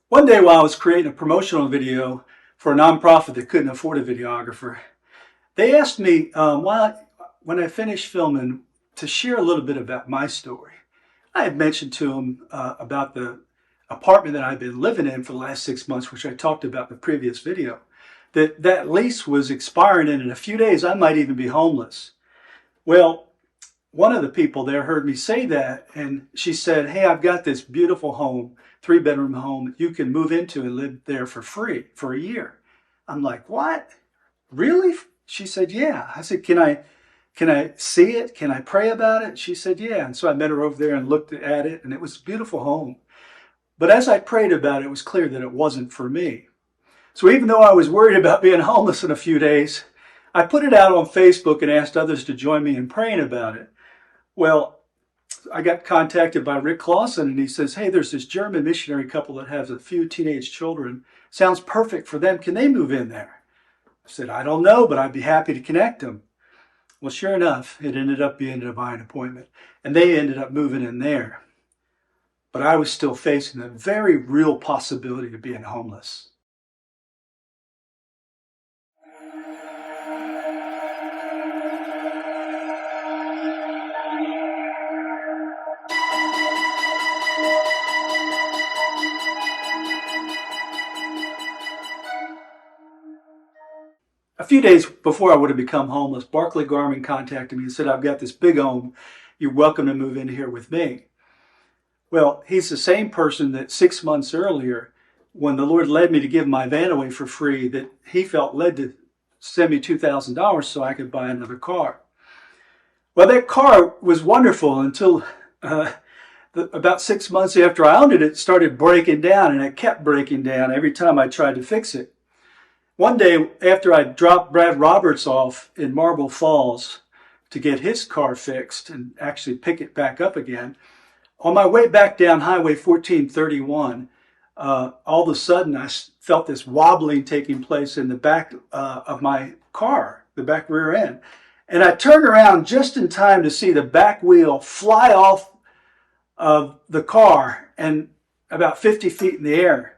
One day while I was creating a promotional video for a nonprofit that couldn't afford a videographer, they asked me when I finished filming to share a little bit about my story. I had mentioned to them about the apartment that I've been living in for the last 6 months, which I talked about in the previous video, that lease was expiring and in a few days I might even be homeless. Well, one of the people there heard me say that, and she said, "Hey, I've got this beautiful home, 3-bedroom home that you can move into and live there for free for a year." I'm like, "What? Really?" She said, "Yeah." I said, Can I see it? Can I pray about it?" She said, "Yeah." And so I met her over there and looked at it, and it was a beautiful home. But as I prayed about it, it was clear that it wasn't for me. So even though I was worried about being homeless in a few days, I put it out on Facebook and asked others to join me in praying about it. Well, I got contacted by Rick Clausen, and he says, "Hey, there's this German missionary couple that has a few teenage children. Sounds perfect for them. Can they move in there?" I said, "I don't know, but I'd be happy to connect them." Well, sure enough, it ended up being a divine appointment, and they ended up moving in there. But I was still facing the very real possibility of being homeless. A few days before I would have become homeless, Barclay Garmin contacted me and said, "I've got this big home. You're welcome to move in here with me." Well, he's the same person that 6 months earlier, when the Lord led me to give my van away for free, that he felt led to send me $2,000 so I could buy another car. Well, that car was wonderful until about 6 months after I owned it, it started breaking down, and it kept breaking down every time I tried to fix it. One day, after I dropped Brad Roberts off in Marble Falls to get his car fixed and actually pick it back up again, on my way back down Highway 1431, all of a sudden I felt this wobbling taking place in the back of my car, the back rear end. And I turned around just in time to see the back wheel fly off of the car and about 50 feet in the air.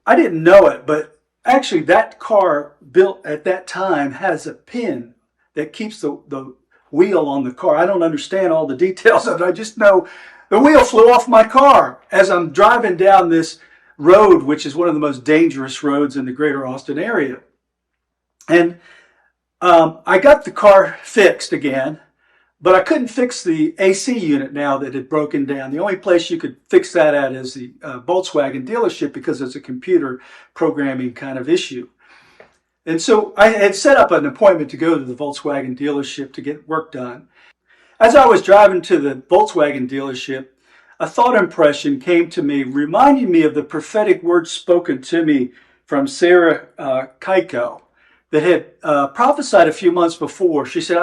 I didn't know it, but actually, that car built at that time has a pin that keeps the wheel on the car. I don't understand all the details of it. I just know the wheel flew off my car as I'm driving down this road, which is one of the most dangerous roads in the greater Austin area. And I got the car fixed again, but I couldn't fix the AC unit now that had broken down. The only place you could fix that at is the Volkswagen dealership because it's a computer programming kind of issue. And so I had set up an appointment to go to the Volkswagen dealership to get work done. As I was driving to the Volkswagen dealership, a thought impression came to me, reminding me of the prophetic words spoken to me from Sarah Keiko, that had prophesied a few months before. She said,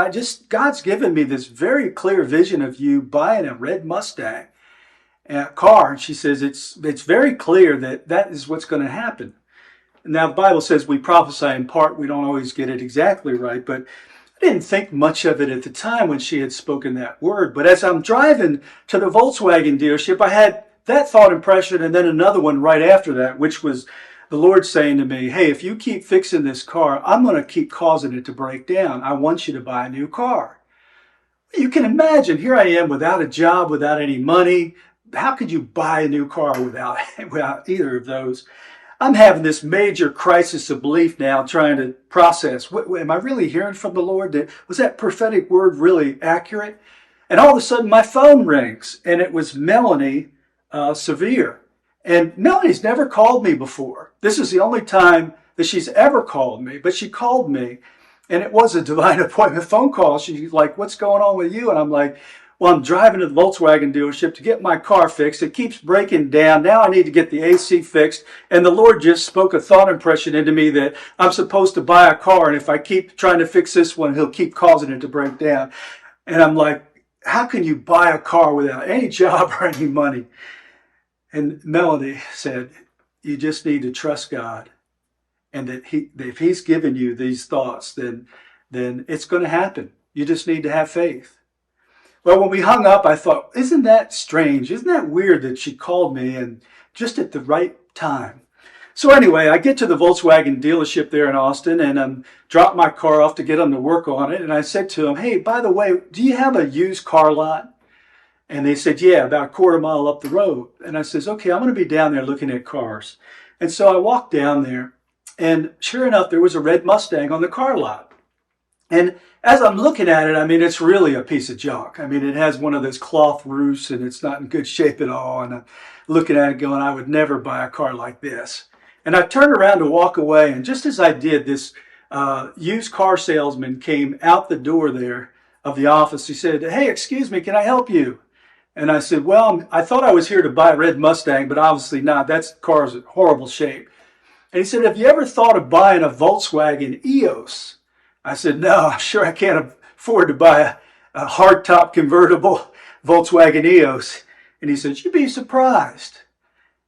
God's given me this very clear vision of you buying a red Mustang car. And she says, it's very clear that is what's going to happen. Now, the Bible says we prophesy in part. We don't always get it exactly right, but I didn't think much of it at the time when she had spoken that word. But as I'm driving to the Volkswagen dealership, I had that thought impression and then another one right after that, which was the Lord saying to me, "Hey, if you keep fixing this car, I'm going to keep causing it to break down. I want you to buy a new car." You can imagine, here I am without a job, without any money. How could you buy a new car without either of those? I'm having this major crisis of belief now, trying to process. Am I really hearing from the Lord? Was that prophetic word really accurate? And all of a sudden, my phone rings, and it was Melanie Severe. And Melanie's never called me before. This is the only time that she's ever called me, but she called me, and it was a divine appointment phone call. She's like, "What's going on with you?" And I'm like, "Well, I'm driving to the Volkswagen dealership to get my car fixed. It keeps breaking down. Now I need to get the AC fixed. And the Lord just spoke a thought impression into me that I'm supposed to buy a car, and if I keep trying to fix this one, He'll keep causing it to break down." And I'm like, how can you buy a car without any job or any money? And Melody said, "You just need to trust God, and that if He's given you these thoughts, then it's going to happen. You just need to have faith." Well, when we hung up, I thought, isn't that strange? Isn't that weird that she called me and just at the right time. So anyway, I get to the Volkswagen dealership there in Austin and drop my car off to get them to work on it. And I said to them, hey, by the way, do you have a used car lot? And they said, yeah, about a quarter mile up the road. And I says, okay, I'm going to be down there looking at cars. And so I walked down there, and sure enough, there was a red Mustang on the car lot. And as I'm looking at it, I mean, it's really a piece of junk. I mean, it has one of those cloth roofs, and it's not in good shape at all. And I'm looking at it going, I would never buy a car like this. And I turned around to walk away, and just as I did, this used car salesman came out the door there of the office. He said, hey, excuse me, can I help you? And I said, well, I thought I was here to buy a red Mustang, but obviously not. That car's in horrible shape. And he said, have you ever thought of buying a Volkswagen EOS? I said, no, I'm sure I can't afford to buy a hardtop convertible Volkswagen EOS. And he said, you'd be surprised.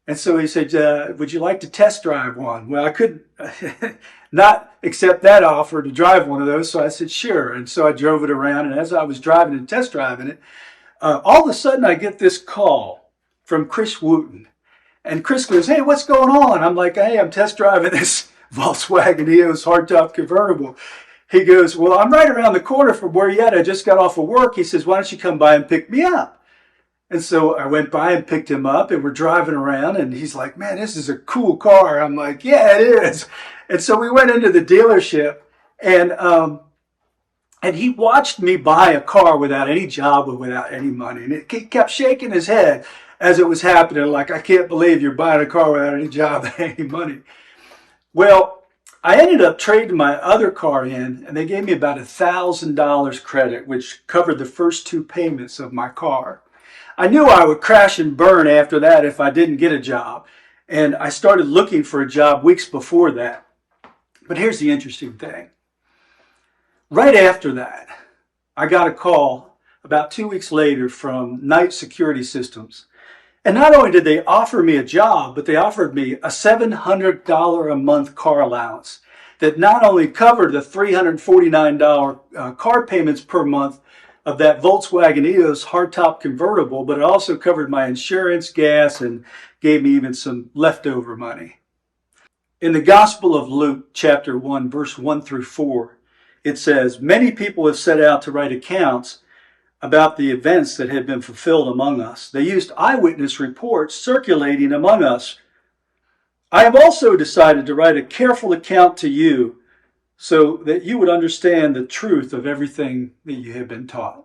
And so he said, would you like to test drive one? Well, I couldn't not accept that offer to drive one of those. So I said, sure. And so I drove it around. And as I was driving and test driving it, all of a sudden I get this call from Chris Wooten. And Chris goes, hey, what's going on? I'm like, hey, I'm test driving this Volkswagen EOS hardtop convertible. He goes, well, I'm right around the corner from where you at. I just got off of work. He says, why don't you come by and pick me up? And so I went by and picked him up, and we're driving around, and he's like, man, this is a cool car. I'm like, yeah, it is. And so we went into the dealership, and he watched me buy a car without any job or without any money. And he kept shaking his head as it was happening, like, I can't believe you're buying a car without any job and any money. Well, I ended up trading my other car in, and they gave me about $1,000 credit, which covered the first 2 payments of my car. I knew I would crash and burn after that if I didn't get a job. And I started looking for a job weeks before that. But here's the interesting thing. Right after that, I got a call about 2 weeks later from Night Security Systems. And not only did they offer me a job, but they offered me a $700 a month car allowance that not only covered the $349 car payments per month of that Volkswagen EOS hardtop convertible, but it also covered my insurance, gas, and gave me even some leftover money. In the Gospel of Luke, chapter 1, verse 1 through 4, it says, many people have set out to write accounts about the events that had been fulfilled among us. They used eyewitness reports circulating among us. I have also decided to write a careful account to you so that you would understand the truth of everything that you have been taught.